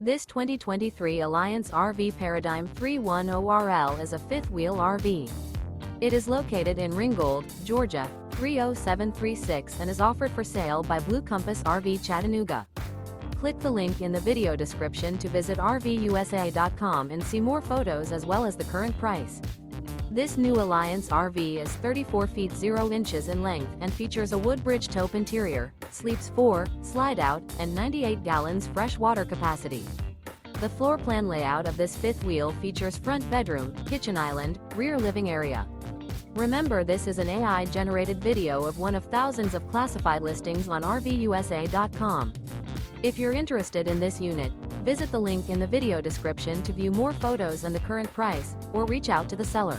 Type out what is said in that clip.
This 2023 Alliance RV Paradigm 310RL is a fifth-wheel RV. It is located in Ringgold, Georgia, 30736 and is offered for sale by Blue Compass RV Chattanooga. Click the link in the video description to visit RVUSA.com and see more photos as well as the current price. This new Alliance RV is 34 feet 0 inches in length and features a WOODBRIDGE TAUPE interior, sleeps 4, slide-out, and 98 gallons fresh water capacity. The floor plan layout of this fifth wheel features front bedroom, kitchen island, rear living area. Remember, this is an AI-generated video of one of thousands of classified listings on RVUSA.com. If you're interested in this unit, visit the link in the video description to view more photos and the current price, or reach out to the seller.